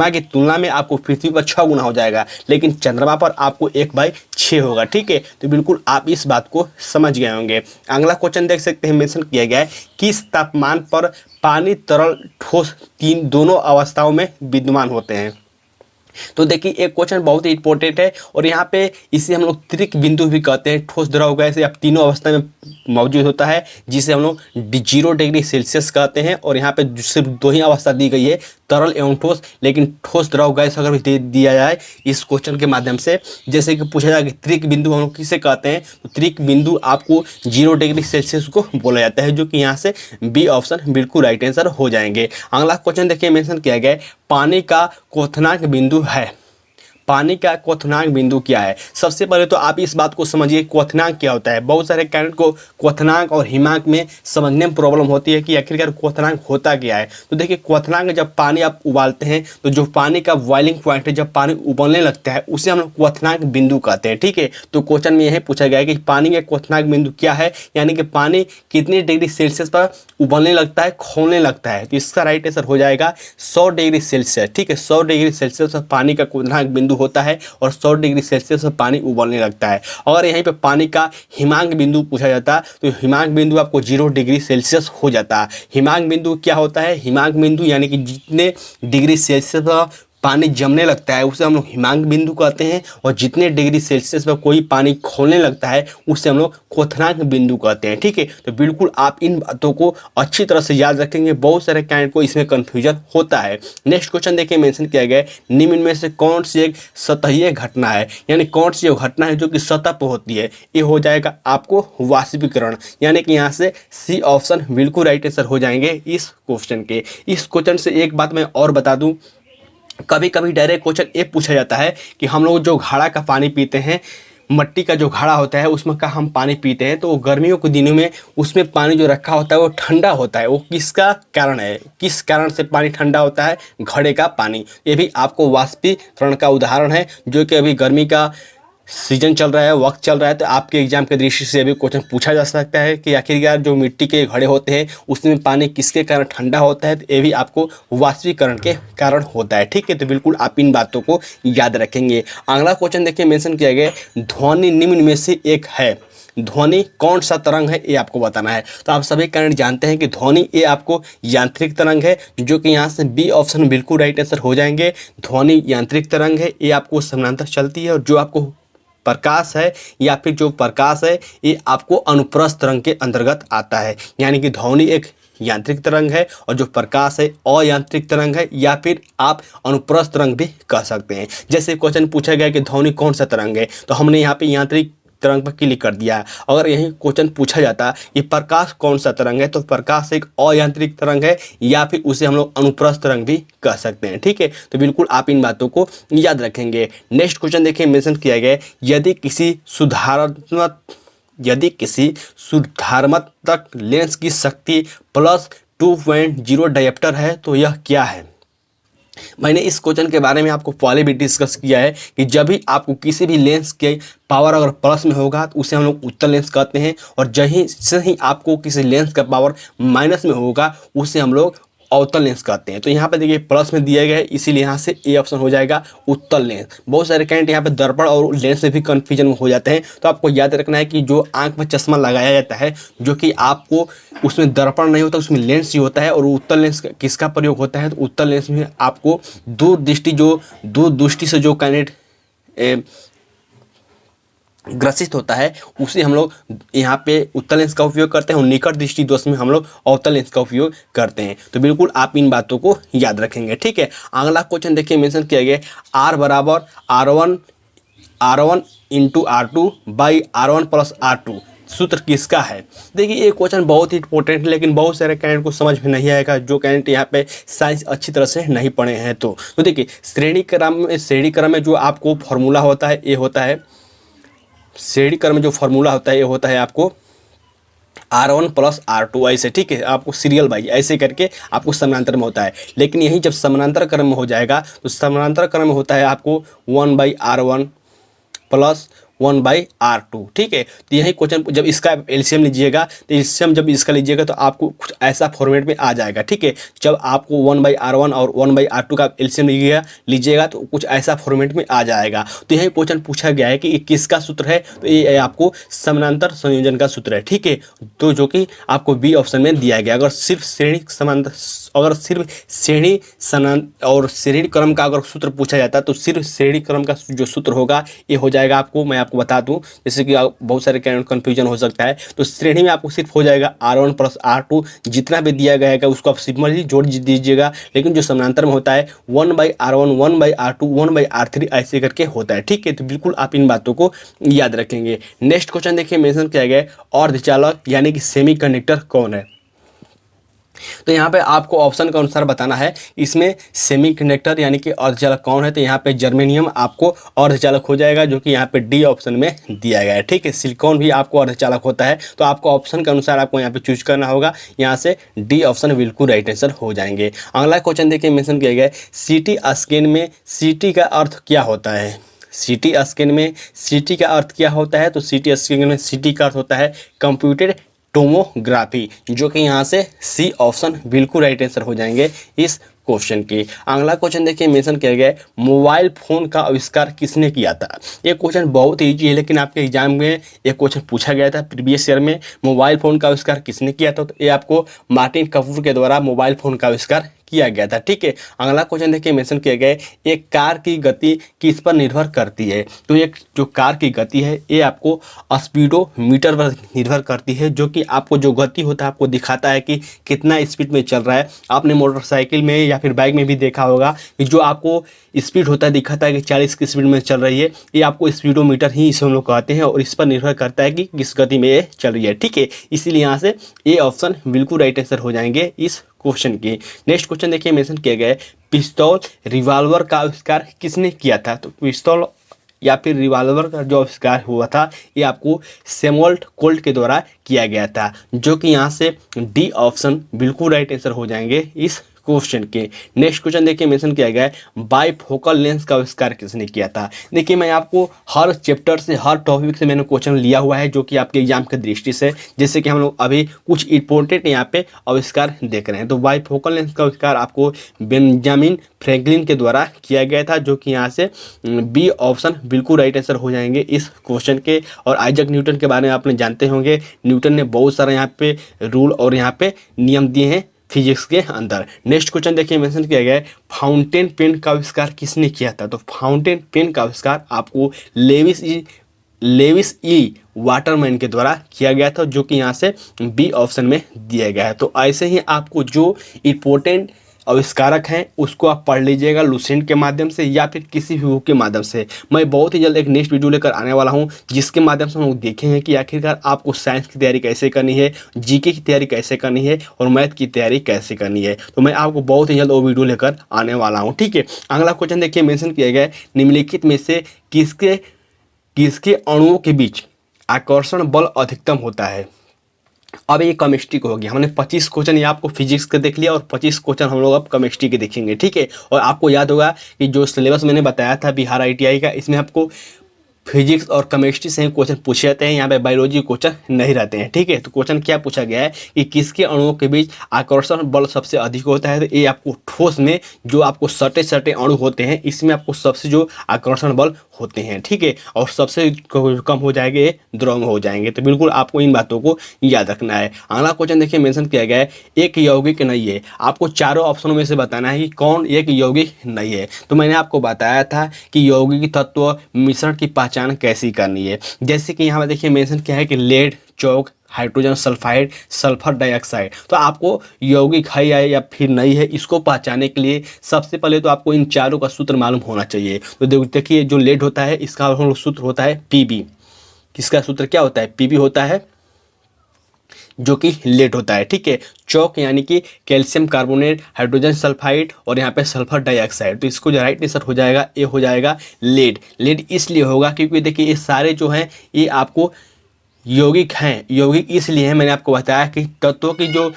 की तुलना में आपको पृथ्वी पर 6 गुना हो जाएगा, लेकिन चंद्रमा पर आपको 1/6 होगा। ठीक है, तो बिल्कुल आप इस बात को समझ गए होंगे। अगला क्वेश्चन देख सकते हैं, मेंशन किया गया है किस तापमान पर पानी, तरल, ठोस दोनों अवस्थाओं में विद्यमान होते हैं। तो देखिए एक क्वेश्चन बहुत ही इंपॉर्टेंट है, और यहाँ पे इसे हम लोग त्रिक बिंदु भी कहते हैं। ठोस, द्रव, गैस आप तीनों अवस्था में मौजूद होता है, जिसे हम लोग 0 डिग्री सेल्सियस कहते हैं। और यहाँ पे सिर्फ 2 ही अवस्था दी गई है, तरल एवं ठोस। लेकिन ठोस, द्रव, गैस अगर दे दिया जाए इस क्वेश्चन के माध्यम से, जैसे कि पूछा जाए कि त्रिक बिंदु हम लोग किसे कहते हैं, तो त्रिक बिंदु आपको 0 डिग्री सेल्सियस को बोला जाता है, जो कि यहाँ से बी ऑप्शन बिल्कुल राइट आंसर हो जाएंगे। अगला क्वेश्चन देखिए, मेंशन किया गया है पानी का क्वथनांक बिंदु है। पानी का क्वथनांक बिंदु क्या है। सबसे पहले तो आप इस बात को समझिए क्वथनांक क्या होता है। बहुत सारे कैंडिडेट को क्वथनांक और हिमांक में समझने में प्रॉब्लम होती है कि आखिरकार क्वथनांक होता क्या है। तो देखिए क्वथनांक जब पानी आप उबालते हैं तो जो पानी का बॉइलिंग पॉइंट है, जब पानी उबलने लगता है उसे हम लोग क्वथनांक बिंदु कहते हैं। ठीक है, तो क्वेश्चन में यही पूछा गया है कि पानी का क्वथनांक बिंदु क्या है, यानी कि पानी कितनी डिग्री सेल्सियस पर उबलने लगता है, खौलने लगता है। तो इसका राइट आंसर हो जाएगा 100 डिग्री सेल्सियस। ठीक है, 100 डिग्री सेल्सियस पर पानी का क्वथनांक बिंदु होता है और 100 डिग्री सेल्सियस पर पानी उबलने लगता है। अगर यहीं पे पानी का हिमांक बिंदु पूछा जाता तो हिमांक बिंदु आपको 0 डिग्री सेल्सियस हो जाता। हिमांक बिंदु क्या होता है, हिमांक बिंदु यानी कि जितने डिग्री सेल्सियस पर पानी जमने लगता है उसे हम लोग हिमांक बिंदु कहते हैं, और जितने डिग्री सेल्सियस पर कोई पानी खोलने लगता है उसे हम लोग क्वथनांक बिंदु कहते हैं। ठीक है, तो बिल्कुल आप इन बातों को अच्छी तरह से याद रखेंगे, बहुत सारे कैंडिडेट को इसमें कंफ्यूजन होता है। नेक्स्ट क्वेश्चन देखिए मेंशन किया गया है, निम्न में से कौन सी एक सतहीय घटना है, यानी कौन सी जो घटना है जो कि सतह पर होती है। ये हो जाएगा आपको वाष्पीकरण, यानी कि यहाँ से सी ऑप्शन बिल्कुल राइट आंसर हो जाएंगे इस क्वेश्चन के। इस क्वेश्चन से एक बात मैं और बता दूं, कभी कभी डायरेक्ट क्वेश्चन ये पूछा जाता है कि हम लोग जो घड़ा का पानी पीते हैं, मट्टी का जो घड़ा होता है उसमें का हम पानी पीते हैं, तो गर्मियों के दिनों में उसमें पानी जो रखा होता है वो ठंडा होता है, वो किसका कारण है, किस कारण से पानी ठंडा होता है, घड़े का पानी। ये भी आपको वाष्पीकरण का उदाहरण है, जो कि अभी गर्मी का सीजन चल रहा है, वक्त चल रहा है, तो आपके एग्जाम के दृष्टि से भी क्वेश्चन पूछा जा सकता है कि आखिरकार जो मिट्टी के घड़े होते हैं उसमें पानी किसके कारण ठंडा होता है, तो ये भी आपको वाष्पीकरण के कारण होता है। ठीक है, तो बिल्कुल आप इन बातों को याद रखेंगे। अगला क्वेश्चन देखिए मेंशन किया गया है, ध्वनि निम्न में से एक है, ध्वनि कौन सा तरंग है ये आपको बताना है। तो आप सभी कैंडिडेट जानते हैं कि ध्वनि ये आपको यांत्रिक तरंग है, जो कि यहाँ से बी ऑप्शन बिल्कुल राइट आंसर हो जाएंगे। ध्वनि यांत्रिक तरंग है, ये आपको समानांतर चलती है, और जो आपको प्रकाश है या फिर जो प्रकाश है ये आपको अनुप्रस्थ तरंग के अंतर्गत आता है, यानी कि ध्वनि एक यांत्रिक तरंग है और जो प्रकाश है अयांत्रिक तरंग है, या फिर आप अनुप्रस्थ तरंग भी कह सकते हैं। जैसे क्वेश्चन पूछा गया कि ध्वनि कौन सा तरंग है, तो हमने यहाँ पे यांत्रिक तरंग पर क्लिक कर दिया है। अगर यही क्वेश्चन पूछा जाता ये प्रकाश कौन सा तरंग है, तो प्रकाश एक अयांत्रिक तरंग है, या फिर उसे हम लोग अनुप्रस्थ तरंग भी कह सकते हैं। ठीक है, तो बिल्कुल आप इन बातों को याद रखेंगे। नेक्स्ट क्वेश्चन देखिए मेंशन किया गया है, यदि किसी सुधारात्मक लेंस की शक्ति +2.0 डायोप्टर है तो यह क्या है। मैंने इस क्वेश्चन के बारे में आपको पहले भी डिस्कस किया है कि जब भी आपको किसी भी लेंस के पावर अगर प्लस में होगा तो उसे हम लोग उत्तल लेंस कहते हैं, और जहीं से ही आपको किसी लेंस का पावर माइनस में होगा उसे हम लोग अवतल लेंस कहते हैं। तो यहाँ पे देखिए प्लस में दिया गया है, इसीलिए यहाँ से ए ऑप्शन हो जाएगा उत्तल लेंस। बहुत सारे कैंडिडेट यहाँ पे दर्पण और लेंस में भी कन्फ्यूजन हो जाते हैं, तो आपको याद रखना है कि जो आंख में चश्मा लगाया जाता है, जो कि आपको उसमें दर्पण नहीं होता, उसमें लेंस ही होता है, और उत्तल लेंस किसका प्रयोग होता है, तो उत्तल लेंस में आपको दूर दृष्टि से जो कैंडिडेट ग्रसित होता है उसे हम लोग यहाँ पे उत्तल लेंस का उपयोग करते हैं, और निकट दृष्टि दोष में हम लोग अवतल लेंस का उपयोग करते हैं। तो बिल्कुल आप इन बातों को याद रखेंगे। ठीक है, अगला क्वेश्चन देखिए मेंशन किया गया R बराबर R1 into R2 by R1 plus R2 सूत्र किसका है। देखिए ये क्वेश्चन बहुत ही इंपॉर्टेंट है, लेकिन बहुत सारे कैंडिडेट को समझ में नहीं आएगा, जो कैंडिडेट यहाँ पे साइंस अच्छी तरह से नहीं पढ़े हैं। तो देखिए श्रेणी क्रम में जो आपको फॉर्मूला होता है ये होता है, श्रेणी क्रम में जो फॉर्मूला होता है ये होता है आपको R1 प्लस R2 ऐसे। ठीक है, आपको सीरियल वाइज ऐसे करके आपको समानांतर में होता है, लेकिन यही जब समानांतर क्रम में हो जाएगा तो समानांतर क्रम में होता है आपको 1/R1 प्लस 1/R2। ठीक है, तो यही क्वेश्चन जब इसका एलसीएम लीजिएगा, तो एलसीएम जब इसका लीजिएगा तो आपको कुछ ऐसा फॉर्मेट में आ जाएगा। ठीक है, जब आपको 1/R1 और 1/R2 का एलसीएम लीजिएगा तो कुछ ऐसा फॉर्मेट में आ जाएगा। तो यही क्वेश्चन पूछा गया है कि ये किसका सूत्र है, तो ये आपको समानांतर संयोजन का सूत्र है। ठीक है, तो जो कि आपको बी ऑप्शन में दिया गया। अगर सिर्फ श्रेणी और श्रेणी क्रम का अगर सूत्र पूछा जाता है तो सिर्फ श्रेणी क्रम का जो सूत्र होगा ये हो जाएगा आपको, मैं आपको बता दूं, जैसे कि बहुत सारे कन्फ्यूजन हो सकता है। तो श्रेणी में आपको सिर्फ हो जाएगा R1 प्लस R2, जितना भी दिया गया है उसको आप सिंपल ही जोड़ दीजिएगा। लेकिन जो समानांतर में होता है 1/R1 1/R2 1/R3 ऐसे करके होता है। ठीक है, तो बिल्कुल आप इन बातों को याद रखेंगे। नेक्स्ट क्वेश्चन देखिए मेंशन किया गया है, अर्धचालक यानी कि सेमीकंडक्टर कौन है। तो यहाँ पे आपको ऑप्शन के अनुसार बताना है, इसमें सेमीकंडक्टर यानी कि अर्धचालक कौन है। तो यहाँ पे जर्मेनियम आपको अर्धचालक हो जाएगा, जो कि यहाँ पे डी ऑप्शन में दिया गया है। ठीक है, सिलिकॉन भी आपको अर्धचालक होता है, तो आपको ऑप्शन के अनुसार आपको यहाँ पे चूज करना होगा। यहाँ से डी ऑप्शन बिल्कुल राइट आंसर हो जाएंगे। अगला क्वेश्चन देखिए मेंशन किया गया है, सीटी स्कैन में सीटी का अर्थ क्या होता है। सीटी स्कैन में सीटी का अर्थ क्या होता है, तो सीटी स्कैन में सीटी का अर्थ होता है कंप्यूटेड टोमोग्राफी, जो कि यहाँ से सी ऑप्शन बिल्कुल राइट आंसर हो जाएंगे इस क्वेश्चन की। अगला क्वेश्चन देखिए मेंशन किया गया है, मोबाइल फोन का आविष्कार किसने किया था। ये क्वेश्चन बहुत ईजी है, लेकिन आपके एग्जाम में ये क्वेश्चन पूछा गया था प्रीवियस ईयर में, मोबाइल फोन का आविष्कार किसने किया था। तो ये आपको मार्टिन कपूर के द्वारा मोबाइल फोन का आविष्कार किया गया था। ठीक है, अगला क्वेश्चन देखिए मेंशन किया गया है, एक कार की गति किस पर निर्भर करती है। तो एक जो कार की गति है ये आपको स्पीडोमीटर पर निर्भर करती है, जो कि आपको जो गति होता है आपको दिखाता है कि कितना स्पीड में चल रहा है। आपने मोटरसाइकिल में या फिर बाइक में भी देखा होगा कि जो आपको स्पीड होता है दिखाता है कि 40 की स्पीड में चल रही है, ये आपको स्पीडोमीटर ही इसे हम लोग कहते हैं, और इस पर निर्भर करता है कि किस गति में ये चल रही है। ठीक है, इसीलिए यहाँ से ये ऑप्शन बिल्कुल राइट आंसर हो जाएंगे इस क्वेश्चन की। नेक्स्ट क्वेश्चन देखिए मेंशन किया गया है, पिस्तौल रिवॉल्वर का आविष्कार किसने किया था। तो पिस्तौल या फिर रिवॉल्वर का जो आविष्कार हुआ था ये आपको सैमुअल कोल्ट के द्वारा किया गया था, जो कि यहाँ से डी ऑप्शन बिल्कुल राइट आंसर हो जाएंगे इस क्वेश्चन के। नेक्स्ट क्वेश्चन देखिए मेंशन किया गया है, बाइफोकल लेंस का आविष्कार किसने किया था। देखिए मैं आपको हर चैप्टर से हर टॉपिक से मैंने क्वेश्चन लिया हुआ है, जो कि आपके एग्जाम की दृष्टि से, जैसे कि हम लोग अभी कुछ इंपॉर्टेंट यहाँ पे आविष्कार देख रहे हैं। तो बाइफोकल लेंस का आविष्कार आपको बेंजामिन फ्रैंकलिन के द्वारा किया गया था, जो कि यहाँ से बी ऑप्शन बिल्कुल राइट आंसर हो जाएंगे इस क्वेश्चन के। और आइजैक न्यूटन के बारे में आपने जानते होंगे, न्यूटन ने बहुत सारा यहाँ पे रूल और यहाँ पे नियम दिए हैं फिजिक्स के अंदर। नेक्स्ट क्वेश्चन देखिए मेंशन किया गया है, फाउंटेन पेन का आविष्कार किसने किया था। तो फाउंटेन पेन का आविष्कार आपको लेविस ई वाटरमैन के द्वारा किया गया था, जो कि यहाँ से बी ऑप्शन में दिया गया है। तो ऐसे ही आपको जो इम्पोर्टेंट आविष्कारक हैं उसको आप पढ़ लीजिएगा लुसेंट के माध्यम से या फिर किसी भी बुक के माध्यम से। मैं बहुत ही जल्द एक नेक्स्ट वीडियो लेकर आने वाला हूं, जिसके माध्यम से हम लोग देखेंगे कि आखिरकार आपको साइंस की तैयारी कैसे करनी है, जीके की तैयारी कैसे करनी है और मैथ की तैयारी कैसे करनी है। तो मैं आपको बहुत ही जल्द वो वीडियो लेकर आने वाला हूँ। ठीक है, अगला क्वेश्चन देखिए मेंशन किया गया है, निम्नलिखित में से किसके अणुओं के बीच आकर्षण बल अधिकतम होता है। अब ये केमिस्ट्री को हो गया, हमने 25 क्वेश्चन ये आपको फिजिक्स के देख लिया और 25 क्वेश्चन हम लोग अब केमिस्ट्री के देखेंगे। ठीक है, और आपको याद होगा कि जो सिलेबस मैंने बताया था बिहार आईटीआई का, इसमें आपको फिजिक्स और केमिस्ट्री से क्वेश्चन पूछे जाते हैं, यहाँ पे बायोलॉजी क्वेश्चन नहीं रहते हैं। ठीक है, तो क्वेश्चन क्या पूछा गया है कि किसके अणुओं के बीच आकर्षण बल सबसे अधिक होता है। तो ये आपको ठोस में जो आपको सटे अणु होते हैं इसमें आपको सबसे जो आकर्षण बल होते हैं। ठीक है, और सबसे कम हो जाएंगे ये द्रव में हो जाएंगे। तो बिल्कुल आपको इन बातों को याद रखना है। अगला क्वेश्चन देखिए मेंशन किया गया है, एक यौगिक नहीं है। आपको चारों ऑप्शनों में से बताना है कि कौन एक यौगिक नहीं है। तो मैंने आपको बताया था कि यौगिक तत्व मिश्रण की पहचान कैसी करनी है। जैसे कि यहाँ पर देखिए मेंशन किया है कि लेड, चौक, हाइड्रोजन सल्फाइड, सल्फर डाइऑक्साइड। तो आपको यौगिक है या फिर नहीं है, इसको पहचानने के लिए सबसे पहले तो आपको इन चारों का सूत्र मालूम होना चाहिए। तो देखिए जो लेड होता है इसका सूत्र होता है पीबी। किसका सूत्र क्या होता है? पीबी होता है, जो कि लेड होता है। ठीक है, चौक यानी कि कैल्शियम कार्बोनेट, हाइड्रोजन सल्फाइड और यहाँ पे सल्फर डाइऑक्साइड। तो इसको जो राइट आंसर हो जाएगा ये हो जाएगा लेड। लेड इसलिए होगा क्योंकि देखिए ये सारे जो हैं ये आपको यौगिक हैं। यौगिक इसलिए है, मैंने आपको बताया कि तत्वों की जो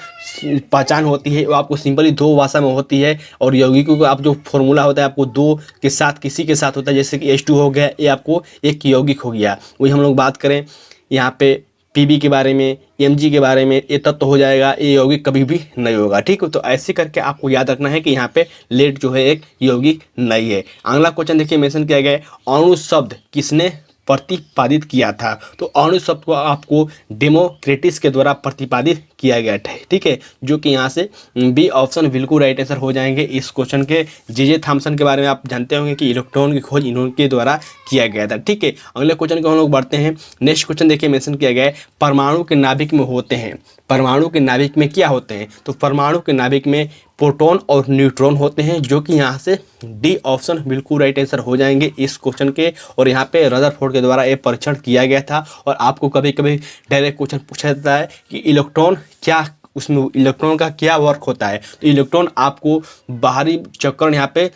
पहचान होती है वो आपको सिंपली दो भाषा में होती है, और यौगिकों का आप जो फॉर्मूला होता है आपको दो के साथ किसी के साथ होता है। जैसे कि H2 हो गया, ये आपको एक यौगिक हो गया। वही हम लोग बात करें यहाँ पे पीबी के बारे में, Mg के बारे में, ये तत्व हो जाएगा, ये यौगिक कभी भी नहीं होगा। ठीक है, तो ऐसे करके आपको याद रखना है कि यहाँ पे लेड जो है एक यौगिक नहीं है। अगला क्वेश्चन देखिए मेंशन किया गया है, अणु शब्द किसने प्रतिपादित किया था। तो अणु शब्द को आपको डेमोक्रेटिस के द्वारा प्रतिपादित किया गया था। ठीक है, जो कि यहाँ से बी ऑप्शन बिल्कुल राइट आंसर हो जाएंगे इस क्वेश्चन के। जे थॉमसन के बारे में आप जानते होंगे कि इलेक्ट्रॉन की खोज इनके द्वारा किया गया था। ठीक है, अगले क्वेश्चन को हम लोग बढ़ते हैं। नेक्स्ट क्वेश्चन देखिए मेंशन किया गया है, परमाणु के नाभिक में होते हैं। परमाणु के नाभिक में क्या होते हैं? तो परमाणु के नाभिक में प्रोटॉन और न्यूट्रॉन होते हैं, जो कि यहाँ से डी ऑप्शन बिल्कुल राइट आंसर हो जाएंगे इस क्वेश्चन के। और यहाँ पे रदरफोर्ड के द्वारा ये परीक्षण किया गया था। और आपको कभी कभी डायरेक्ट क्वेश्चन पूछा जाता है कि इलेक्ट्रॉन क्या, उसमें इलेक्ट्रॉन का क्या वर्क होता है। तो इलेक्ट्रॉन आपको बाहरी चक्कर यहाँ पे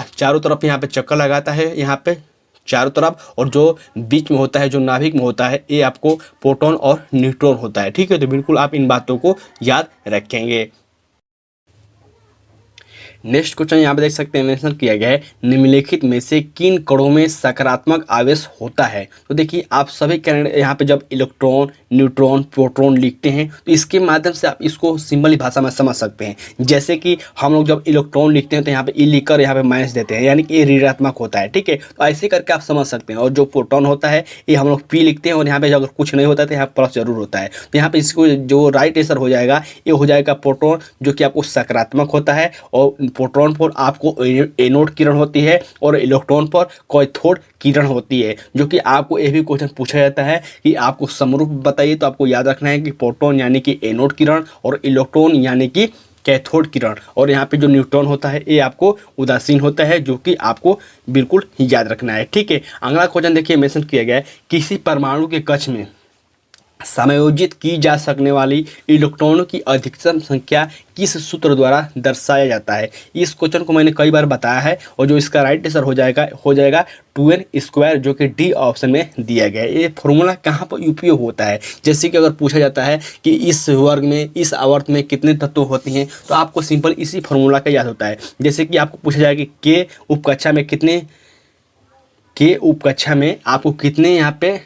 चारों तरफ यहाँ पे चक्कर लगाता है, यहाँ पे चारों तरफ, और जो बीच में होता है, जो नाभिक में होता है, ये आपको प्रोटॉन और न्यूट्रॉन होता है। ठीक है, तो बिल्कुल आप इन बातों को याद रखेंगे। नेक्स्ट क्वेश्चन यहाँ पे देख सकते हैं मेंशन किया गया है, निम्नलिखित में से किन कणों में सकारात्मक आवेश होता है। तो देखिए आप सभी कैंडिडेट यहाँ पे जब इलेक्ट्रॉन, न्यूट्रॉन, प्रोटॉन लिखते हैं तो इसके माध्यम से आप इसको सिंपल भाषा में समझ सकते हैं। जैसे कि हम लोग जब इलेक्ट्रॉन लिखते हैं तो यहाँ पे ई लिखकर यहाँ पे माइनस देते हैं, यानी कि ये ऋणात्मक होता है, ठीक है। तो ऐसे करके आप समझ सकते हैं। और जो प्रोटॉन होता है ये हम लोग पी लिखते हैं और यहाँ पे अगर कुछ नहीं होता है तो यहाँ प्लस जरूर होता है। तो यहाँ पे इसको जो राइट आंसर हो जाएगा ये हो जाएगा प्रोटॉन, जो कि आपको सकारात्मक होता है। और प्रोटॉन पर आपको एनोड किरण होती है और इलेक्ट्रॉन पर कैथोड किरण होती है। जो कि आपको ये भी क्वेश्चन पूछा जाता है कि आपको समरूप बताइए, तो आपको याद रखना है कि प्रोटॉन यानी कि एनोड किरण और इलेक्ट्रॉन यानी कि कैथोड किरण। और यहाँ पे जो न्यूट्रॉन होता है ये आपको उदासीन होता है, जो कि आपको बिल्कुल याद रखना है, ठीक है। अगला क्वेश्चन देखिए मेंशन किया गया है, किसी परमाणु के कक्ष में समायोजित की जा सकने वाली इलेक्ट्रॉनों की अधिकतम संख्या किस सूत्र द्वारा दर्शाया जाता है। इस क्वेश्चन को मैंने कई बार बताया है और जो इसका राइट आंसर हो जाएगा 2n², जो कि डी ऑप्शन में दिया गया है। ये फॉर्मूला कहाँ पर उपयोग होता है, जैसे कि अगर पूछा जाता है कि इस वर्ग में, इस आवर्त में कितने तत्व होती हैं, तो आपको सिंपल इसी फॉर्मूला का याद होता है। जैसे कि आपको पूछा जाएगा कि के उपकक्षा में आपको कितने यहाँ पे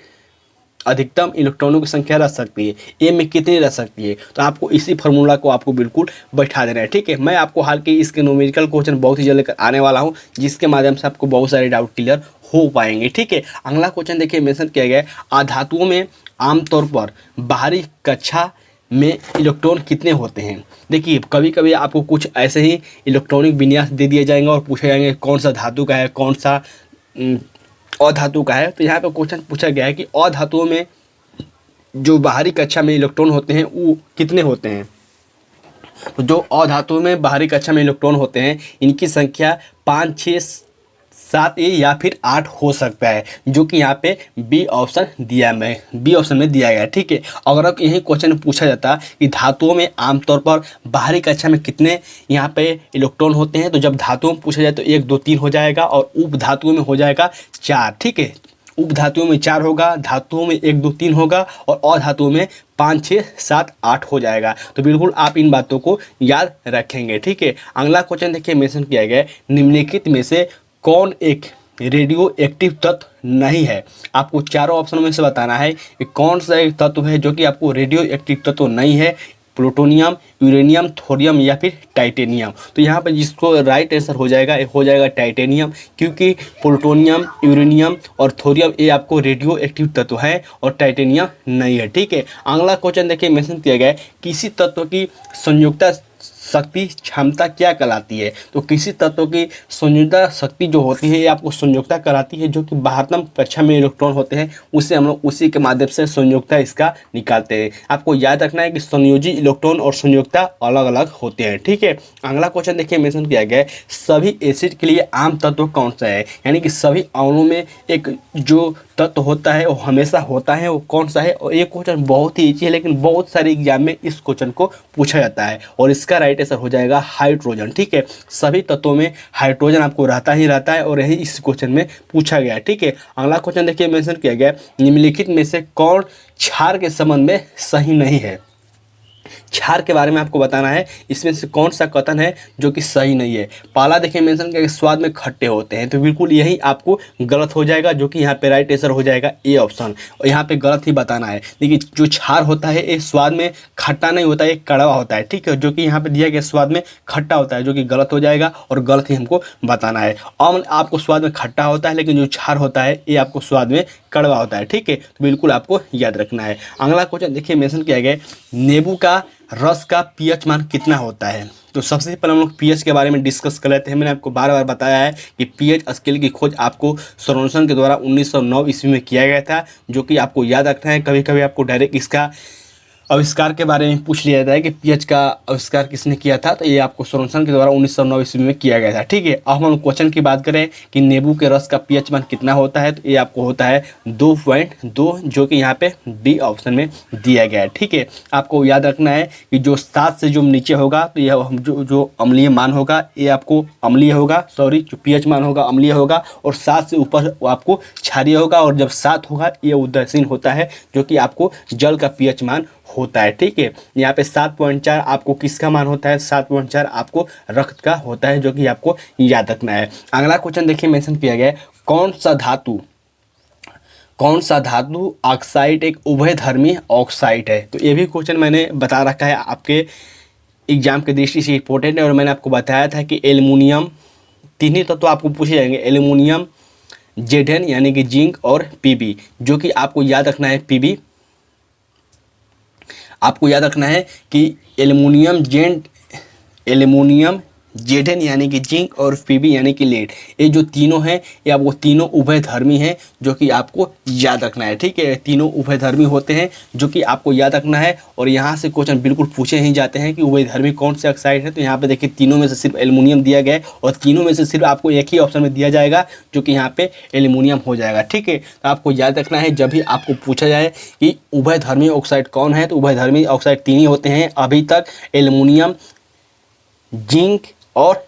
अधिकतम इलेक्ट्रॉनों की संख्या रह सकती है, ए में कितनी रह सकती है, तो आपको इसी फार्मूला को आपको बिल्कुल बैठा देना है, ठीक है। मैं आपको हाल के इसके न्यूमेरिकल क्वेश्चन बहुत ही जल्द लेकर आने वाला हूं, जिसके माध्यम से आपको बहुत सारे डाउट क्लियर हो पाएंगे, ठीक है। अगला क्वेश्चन देखिए मेंशन किया गया है, अधातुओं में आमतौर पर बाहरी कक्षा में इलेक्ट्रॉन कितने होते हैं। देखिए कभी कभी आपको कुछ ऐसे ही इलेक्ट्रॉनिक विन्यास दे दिए जाएंगे और पूछे जाएंगे कौन सा धातु का है, कौन सा अधातु का है। तो यहाँ पे क्वेश्चन पूछा गया है कि अधातुओं में जो बाहरी कक्षा में इलेक्ट्रॉन होते हैं वो कितने होते हैं। तो जो अधातुओं में बाहरी कक्षा में इलेक्ट्रॉन होते हैं इनकी संख्या 5, 6, 7 या फिर 8 हो सकता है, जो कि यहाँ पे बी ऑप्शन में दिया गया है, ठीक है। अगर अब यही क्वेश्चन पूछा जाता कि धातुओं में आमतौर पर बाहरी कक्षा में कितने यहाँ पे इलेक्ट्रॉन होते हैं, तो जब धातुओं में पूछा जाए तो 1, 2, 3 हो जाएगा और उप धातुओं में हो जाएगा 4, ठीक है। उप धातुओं में 4 होगा, धातुओं में 1, 2, 3 होगा और अधातुओं में 5, 6, 7, 8 हो जाएगा। तो बिल्कुल आप इन बातों को याद रखेंगे, ठीक है। अगला क्वेश्चन देखिए मेंशन किया गया है, निम्नलिखित में से कौन एक रेडियो एक्टिव तत्व नहीं है। आपको चारों ऑप्शनों में से बताना है कि कौन सा एक तत्व है जो कि आपको रेडियो एक्टिव तत्व नहीं है। प्लूटोनियम, यूरेनियम, थोरियम या फिर टाइटेनियम। तो यहाँ पर जिसको राइट आंसर हो जाएगा टाइटेनियम, क्योंकि प्लूटोनियम, यूरेनियम और थोरियम ये आपको रेडियो एक्टिव तत्व है और टाइटेनियम नहीं है, ठीक है। अगला क्वेश्चन देखिए मेंशन किया गया है, किसी तत्व की संयुक्ता शक्ति क्षमता क्या कहलाती है। तो किसी तत्व की संयुक्ता शक्ति जो होती है ये आपको संयुक्ता कहलाती है, जो कि बाहरतम कक्षा में इलेक्ट्रॉन होते हैं उसे हम लोग उसी के माध्यम से संयुक्ता इसका निकालते हैं। आपको याद रखना है कि संयोजी इलेक्ट्रॉन और संयुक्ता अलग अलग होते हैं, ठीक है। अगला क्वेश्चन देखिए मेंशन किया गया है, सभी एसिड के लिए आम तत्व कौन सा है, यानी कि सभी अणुओं में एक जो तत्व होता है वो हमेशा होता है, वो कौन सा है। और ये क्वेश्चन बहुत ही ईजी है, लेकिन बहुत सारे एग्जाम में इस क्वेश्चन को पूछा जाता है और इसका राइट आंसर हो जाएगा हाइड्रोजन, ठीक है। सभी तत्वों में हाइड्रोजन आपको रहता है और यही इस क्वेश्चन में पूछा गया है, ठीक है। अगला क्वेश्चन देखिए मेंशन किया गया है, निम्नलिखित में से कौन क्षार के संबंध में सही नहीं है। क्षार के बारे में आपको बताना है, इसमें से कौन सा कथन है जो कि सही नहीं है। पहला देखिए मेंशन किया स्वाद में खट्टे होते हैं, तो बिल्कुल यही आपको गलत हो जाएगा, जो कि यहाँ पे राइट आंसर हो जाएगा ए ऑप्शन। और यहाँ पे गलत ही बताना है। देखिए जो क्षार होता है ये स्वाद में खट्टा नहीं होता है, ये कड़वा होता है, ठीक है। जो कि यहाँ पे दिया गया स्वाद में खट्टा होता है, जो कि गलत हो जाएगा और गलत ही हमको बताना है। अम्ल आपको स्वाद में खट्टा होता है, लेकिन जो क्षार होता है ये आपको स्वाद में कड़वा होता है, ठीक है। तो बिल्कुल आपको याद रखना है। अगला क्वेश्चन देखिए मेंशन किया गया, नींबू का रस का पीएच मान कितना होता है। तो सबसे पहले हम लोग पीएच के बारे में डिस्कस कर लेते हैं। मैंने आपको बार बार बताया है कि पीएच स्केल की खोज आपको सोरेनसन के द्वारा 1909 ईस्वी में किया गया था, जो कि आपको याद रखना है। कभी कभी आपको डायरेक्ट इसका आविष्कार के बारे में पूछ लिया जाता है कि पीएच का आविष्कार किसने किया था, तो ये आपको सोरेनसन के द्वारा 1909 ईस्वी में किया गया था, ठीक है। अब हम क्वेश्चन की बात करें कि नींबू के रस का पीएच मान कितना होता है, तो ये आपको होता है 2.2, जो कि यहाँ पे डी ऑप्शन में दिया गया है, ठीक है। आपको याद रखना है कि जो 7 से जो नीचे होगा तो यह जो अम्लीय मान होगा ये आपको अम्लीय होगा, जो पीएच मान होगा अम्लीय होगा, और 7 से ऊपर आपको क्षारीय होगा, और जब 7 होगा ये उदासीन होता है, जो कि आपको जल का पीएच मान होता है। ठीक है, यहाँ पे 7.4 आपको किसका मान होता है, 7.4 आपको रक्त का होता है, जो कि आपको याद रखना है। अगला क्वेश्चन देखिए मेंशन किया गया है, कौन सा धातु ऑक्साइड एक उभयधर्मी ऑक्साइड है। तो ये भी क्वेश्चन मैंने बता रखा है, आपके एग्जाम की दृष्टि से इंपॉर्टेंट है। और मैंने आपको बताया था कि एल्युमिनियम, तीन ही तत्व आपको पूछे जाएंगे, एल्युमिनियम, जेडन यानी कि जिंक और पीबी, जो कि आपको याद रखना है। पीबी आपको याद रखना है कि एल्युमिनियम जेडन यानी कि जिंक और पीबी यानी कि लेड, ये जो तीनों हैं ये आपको तीनों उभयधर्मी हैं, जो कि आपको याद रखना है। ठीक है, तीनों उभयधर्मी होते हैं, जो कि आपको याद रखना है। और यहाँ से क्वेश्चन बिल्कुल पूछे ही जाते हैं कि उभयधर्मी कौन से ऑक्साइड है। तो यहाँ पे देखिए तीनों में से सिर्फ एल्युमिनियम दिया गया है, और तीनों में से सिर्फ आपको एक ही ऑप्शन में दिया जाएगा, जो कि यहाँ पे एल्युमिनियम हो जाएगा। ठीक है, तो आपको याद रखना है, जब भी आपको पूछा जाए कि उभयधर्मी ऑक्साइड कौन है, तो उभयधर्मी ऑक्साइड तीन ही होते हैं अभी तक, एल्युमिनियम, जिंक और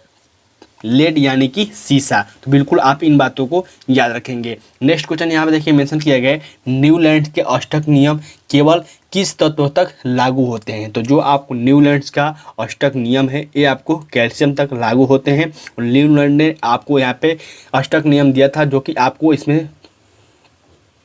लेड यानी कि सीसा। तो बिल्कुल आप इन बातों को याद रखेंगे। नेक्स्ट क्वेश्चन यहाँ पे देखिए मेंशन किया गया है, न्यूलैंड के अष्टक नियम केवल किस तत्व तक लागू होते हैं। तो जो आपको न्यूलैंड का अष्टक नियम है, ये आपको कैल्शियम तक लागू होते हैं। और न्यूलैंड ने आपको यहाँ पे अष्टक नियम दिया था, जो कि आपको इसमें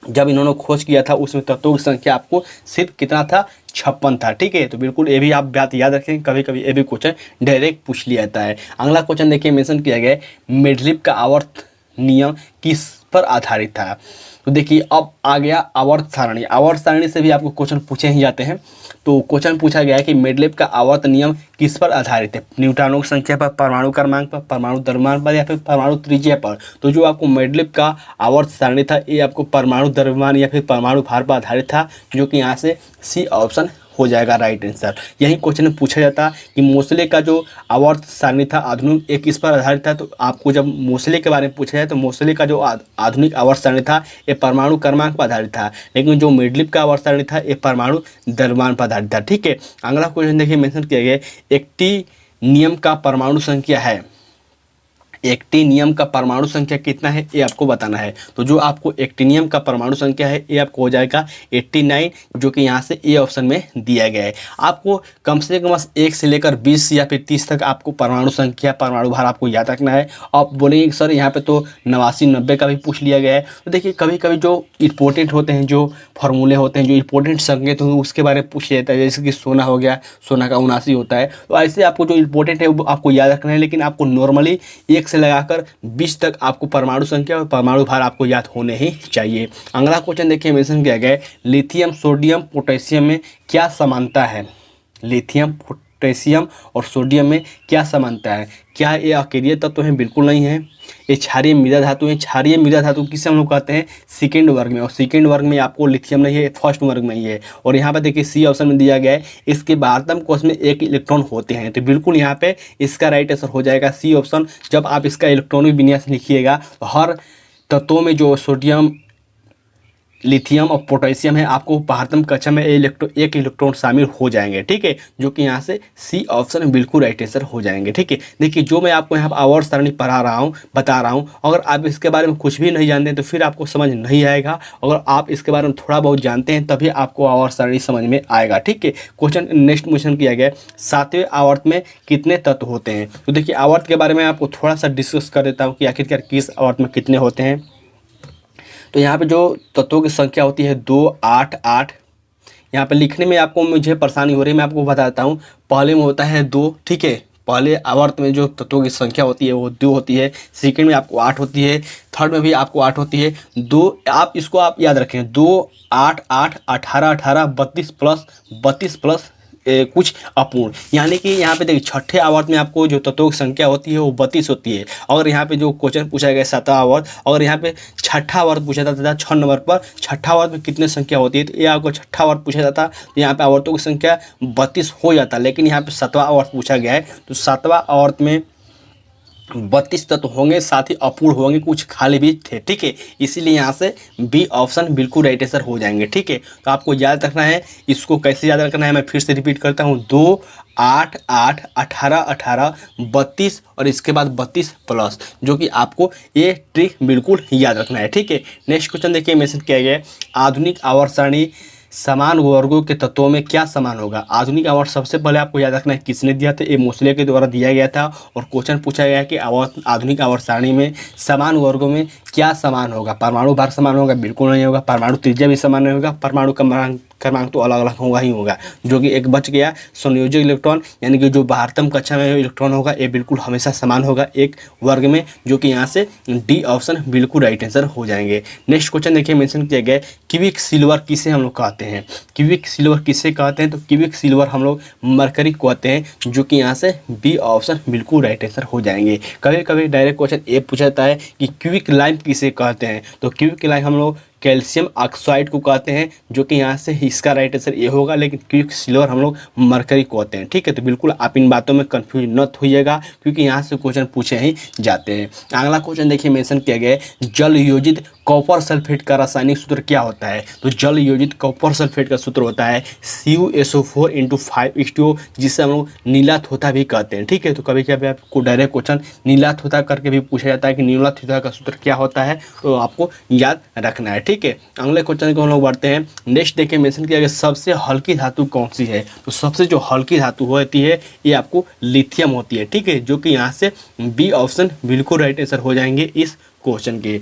जब इन्होंने खोज किया था उसमें तत्वों की संख्या आपको सिर्फ कितना था, 56 था। ठीक है, तो बिल्कुल ये भी आप बात याद रखें, कभी कभी ये भी क्वेश्चन डायरेक्ट पूछ लिया जाता है। अगला क्वेश्चन देखिए मेंशन किया गया है, मेंडलीव का आवर्त नियम किस पर आधारित था। तो देखिए अब आ गया आवर्त सारणी। आवर्त सारणी से भी आपको क्वेश्चन पूछे ही जाते हैं। तो क्वेश्चन पूछा गया है कि मेंडलीव का आवर्त नियम किस पर आधारित है, न्यूट्रॉनों की संख्या पर, परमाणु क्रमांक पर, परमाणु द्रव्यमान पर, या फिर परमाणु त्रिज्या पर। तो जो आपको मेंडलीव का आवर्त सारणी था, ये आपको परमाणु द्रव्यमान या फिर परमाणु भार पर आधारित था, जो कि यहाँ से सी ऑप्शन हो जाएगा राइट आंसर। यही क्वेश्चन में पूछा जाता कि मोसले का जो आवर्त सारणी था आधुनिक, एक किस पर आधारित था। तो आपको जब मोसले के बारे में पूछा जाए तो मोसले का जो आधुनिक आवर्त सारणी था ये परमाणु क्रमांक पर आधारित था, लेकिन जो मेंडलीव का आवर्त सारणी था ये परमाणु द्रव्यमान पर आधारित था। ठीक है, अगला क्वेश्चन देखिए मेंशन किया गया, एक्टिनियम का परमाणु संख्या है, एक्टिनियम का परमाणु संख्या कितना है ये आपको बताना है। तो जो आपको एक्टिनियम का परमाणु संख्या है ये आपको हो जाएगा 89, जो कि यहाँ से ए ऑप्शन में दिया गया है। आपको कम से कम 1 से लेकर 20 या फिर 30 तक आपको परमाणु संख्या, परमाणु भार आपको याद रखना है। आप बोलेंगे सर यहाँ पे तो 89, 90 का भी पूछ लिया गया है। तो देखिए कभी कभी जो इंपॉर्टेंट होते हैं, जो फॉर्मूले होते हैं, जो इंपॉर्टेंट संकेत होंगे उसके बारे में पूछ लेता है। जैसे कि सोना हो गया, सोना का 79 होता है। तो ऐसे आपको जो इंपॉर्टेंट है वो आपको याद रखना है, लेकिन आपको नॉर्मली 1 से लगाकर 20 तक आपको परमाणु संख्या और परमाणु भार आपको याद होने ही चाहिए। अगला क्वेश्चन देखिए मेंशन किया गया है, लिथियम, सोडियम, पोटेशियम में क्या समानता है। लिथियम, पोटेशियम और सोडियम में क्या समानता है। क्या ये अकेले तत्व हैं? बिल्कुल नहीं है, ये क्षारीय मृदा धातु है। क्षारीय मृदा धातु किसे हम लोग कहते हैं, सेकेंड वर्ग में। और सेकेंड वर्ग में आपको लिथियम नहीं है, फर्स्ट वर्ग में ही है। और यहाँ पर देखिए सी ऑप्शन में दिया गया है, इसके बारहतम कोष में 1 इलेक्ट्रॉन होते हैं। तो बिल्कुल यहाँ पे इसका राइट आंसर हो जाएगा सी ऑप्शन। जब आप इसका इलेक्ट्रॉनिक विन्यास लिखिएगा तो हर तत्वों में जो सोडियम, लिथियम और पोटेशियम है, आपको 12वीं कक्षा में एक इलेक्ट्रॉन शामिल हो जाएंगे। ठीक है, जो कि यहाँ से सी ऑप्शन बिल्कुल राइट आंसर हो जाएंगे। ठीक है, देखिए जो मैं आपको यहाँ पर आवर्त सारणी पढ़ा रहा हूँ, बता रहा हूँ, अगर आप इसके बारे में कुछ भी नहीं जानते हैं तो फिर आपको समझ नहीं आएगा। अगर आप इसके बारे में थोड़ा बहुत जानते हैं तभी आपको आवर्त सारणी समझ में आएगा। ठीक है, क्वेश्चन नेक्स्ट क्वेश्चन किया गया, 7वें आवर्त में कितने तत्व होते हैं। तो देखिए आवर्त के बारे में आपको थोड़ा सा डिस्कस कर देता हूँ कि आखिरकार किस आवर्त में कितने होते हैं। तो यहाँ पे जो तत्वों की संख्या होती है 2, 8, 8। यहाँ पे लिखने में आपको मुझे परेशानी हो रही है, मैं आपको बताता हूँ। पहले में होता है 2, ठीक है, पहले आवर्त में जो तत्वों की संख्या होती है वो 2 होती है। सेकंड में आपको 8 होती है, थर्ड में भी आपको 8 होती है। 2 आप इसको आप याद रखें, 2, 8, 8, 18, 18, 32 प्लस कुछ अपूर्ण, यानी कि यहाँ पे देखिए छठे आवर्त में आपको जो तत्वों की संख्या होती है वो 32 होती है। और यहाँ पे जो क्वेश्चन पूछा गया 7वां आवर्त, और यहाँ पे छठा आवर्त पूछा था 6 नंबर पर, छठा आवर्त में कितने संख्या होती है। तो ये आपको छठा आवर्त पूछा जाता तो यहाँ पे आवर्तों की संख्या 32 हो जाता, लेकिन यहाँ पे 7वां आवर्त पूछा गया है। तो 7वां आवर्त में 32 तत्व होंगे, साथ ही अपूर्ण होंगे, कुछ खाली भी थे। ठीक है, इसीलिए यहाँ से बी ऑप्शन बिल्कुल राइट आंसर हो जाएंगे। ठीक है, तो आपको याद रखना है। इसको कैसे याद रखना है मैं फिर से रिपीट करता हूँ, 2, 8, 8, 18, 18, 32 और इसके बाद 32 प्लस, जो कि आपको ये ट्रिक बिल्कुल याद रखना है। ठीक है, नेक्स्ट क्वेश्चन देखिए मेंशन किया गया है, आधुनिक आवर्त सारणी समान वर्गों के तत्वों में क्या समान होगा। आधुनिक आवर्त सबसे पहले आपको याद रखना है किसने दिया था, ये मोसले के द्वारा दिया गया था। और क्वेश्चन पूछा गया है कि आधुनिक आवर्त सारणी में समान वर्गों में क्या समान होगा। परमाणु भार समान होगा, बिल्कुल नहीं होगा। परमाणु त्रिज्या भी समान नहीं होगा। परमाणु क्रमांक तो अलग अलग होगा ही होगा। जो कि एक बच गया संयोजक इलेक्ट्रॉन, यानी कि जो बाहरतम कक्षा में इलेक्ट्रॉन होगा ये बिल्कुल हमेशा समान होगा एक वर्ग में, जो कि यहाँ से डी ऑप्शन बिल्कुल राइट आंसर हो जाएंगे। नेक्स्ट क्वेश्चन देखिए, मेंशन किया गया है क्यूबिक सिल्वर किसे हम लोग कहते हैं। क्यूबिक सिल्वर किसे कहते हैं, तो क्यूबिक सिल्वर हम लोग मरकरी कहते हैं, जो कि यहाँ से बी ऑप्शन बिल्कुल राइट आंसर हो जाएंगे। कभी कभी डायरेक्ट क्वेश्चन ये पूछा जाता है कि क्यूबिक लाइम किसे कहते हैं, तो क्यूबिक लाइम हम लोग कैल्शियम ऑक्साइड को कहते हैं, जो कि यहाँ से इसका राइट आंसर ये होगा। लेकिन क्विक सिल्वर हम लोग मरकरी कहते हैं। ठीक है, तो बिल्कुल आप इन बातों में कंफ्यूज मत होइएगा, क्योंकि यहाँ से क्वेश्चन पूछे ही जाते हैं। अगला क्वेश्चन देखिए, मेंशन किया गया है जल योजित कॉपर सल्फेट का रासायनिक सूत्र क्या होता है। तो जल योजित कॉपर सल्फेट का सूत्र होता है CuSO4 × 5H2O, जिससे हम लोग नीला थोथा भी कहते हैं। ठीक है, तो कभी कभी आपको डायरेक्ट क्वेश्चन नीला थोथा करके भी पूछा जाता है कि नीला थोथा का सूत्र क्या होता है, तो आपको याद रखना है। ठीक है, अगले क्वेश्चन को हम लोग बढ़ते हैं। नेक्स्ट देखिए, मेंशन किया गया सबसे हल्की धातु कौन सी है। तो सबसे जो हल्की धातु होती है ये आपको लिथियम होती है। ठीक है, जो कि यहाँ से बी ऑप्शन बिल्कुल राइट आंसर हो जाएंगे इस क्वेश्चन के।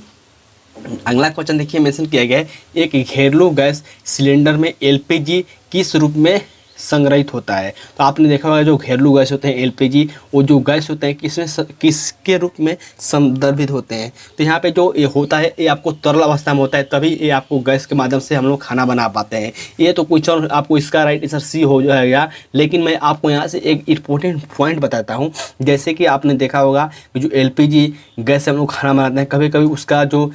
अगला क्वेश्चन देखिए, मेंशन किया गया है एक घरेलू गैस सिलेंडर में एलपीजी किस रूप में संग्रहित होता है। तो आपने देखा होगा जो घरेलू गैस होते हैं एलपीजी, वो जो गैस होते हैं किसके रूप में संदर्भित होते हैं। तो यहाँ पे जो ये होता है ये आपको तरल अवस्था में होता है, तभी ये आपको गैस के माध्यम से हम लोग खाना बना पाते हैं। ये तो कुछ और आपको इसका राइट आंसर सी हो जाएगा। लेकिन मैं आपको यहाँ से एक इंपॉर्टेंट पॉइंट बताता हूँ। जैसे कि आपने देखा होगा कि जो एलपीजी गैस से हम लोग खाना बनाते हैं, कभी कभी उसका जो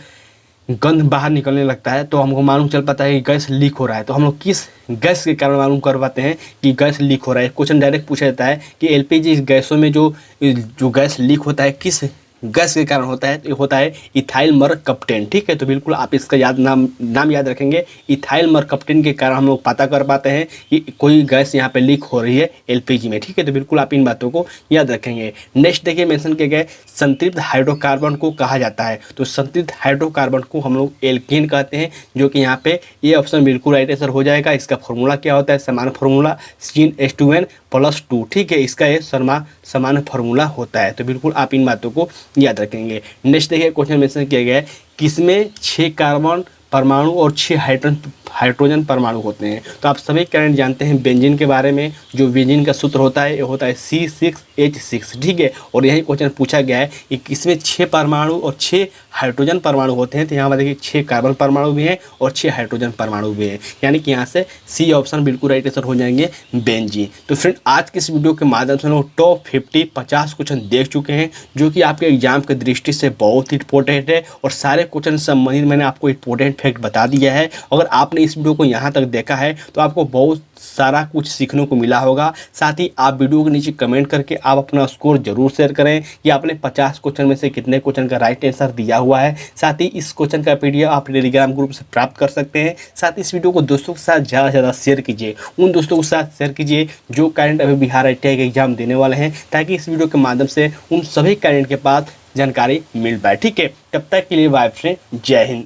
गंध बाहर निकलने लगता है, तो हमको मालूम चल पाता है कि गैस लीक हो रहा है। तो हम लोग किस गैस के कारण मालूम कर पाते हैं कि गैस लीक हो रहा है। क्वेश्चन डायरेक्ट पूछा जाता है कि एलपीजी गैसों में जो गैस लीक होता है किस गैस के कारण होता है, तो होता है इथाइल मरकप्टेन। ठीक है, तो बिल्कुल आप इसका नाम याद रखेंगे। इथाइल मरकप्टेन के कारण हम लोग पता कर पाते हैं कि कोई गैस यहाँ पे लीक हो रही है एलपीजी में। ठीक है, तो बिल्कुल आप इन बातों को याद रखेंगे। नेक्स्ट देखिए, मेंशन किए गए संतृप्त हाइड्रोकार्बन को कहा जाता है। तो संतृप्त हाइड्रोकार्बन को हम लोग एल्कीन कहते हैं, जो कि यहाँ पे ये ऑप्शन बिल्कुल राइट आंसर हो जाएगा। इसका फॉर्मूला क्या होता है, समान फॉर्मूला CnH2n+2। ठीक है, इसका ये समान फार्मूला होता है। तो बिल्कुल आप इन बातों को याद रखेंगे। नेक्स्ट देखिए, क्वेश्चन मेंशन किया गया है किसमें 6 कार्बन परमाणु और 6 हाइड्रोजन परमाणु होते हैं। तो आप सभी करंट जानते हैं बेंजीन के बारे में। जो बेंजीन का सूत्र होता है ये होता है C6H6। ठीक है, और यही क्वेश्चन पूछा गया है कि किसमें 6 परमाणु और 6 हाइड्रोजन परमाणु होते हैं। तो यहाँ पर देखिए 6 कार्बन परमाणु भी हैं और 6 हाइड्रोजन परमाणु भी हैं, यानी कि यहाँ से सी ऑप्शन बिल्कुल राइट आंसर हो जाएंगे बेंजीन। तो फ्रेंड, आज के इस वीडियो के माध्यम से लोग टॉप 50 क्वेश्चन देख चुके हैं, जो कि आपके एग्जाम की दृष्टि से बहुत ही इंपॉर्टेंट है। और सारे क्वेश्चन संबंधित मैंने आपको इंपॉर्टेंट फैक्ट बता दिया है। अगर आपने इस वीडियो को यहाँ तक देखा है तो आपको बहुत सारा कुछ सीखने को मिला होगा। साथ ही आप वीडियो के नीचे कमेंट करके आप अपना स्कोर जरूर शेयर करें कि आपने 50 क्वेश्चन में से कितने क्वेश्चन का राइट आंसर दिया हुआ है। साथ ही इस क्वेश्चन का पीडीएफ आप टेलीग्राम ग्रुप से प्राप्त कर सकते हैं। साथ ही इस वीडियो को दोस्तों के साथ ज़्यादा से ज़्यादा शेयर कीजिए, उन दोस्तों के साथ शेयर कीजिए जो कैडेट अभी बिहार ITI का एग्जाम देने वाले हैं, ताकि इस वीडियो के माध्यम से उन सभी कैडेट के पास जानकारी मिल पाए। ठीक है, तब तक के लिए बाय फ्रेंड, जय हिंद।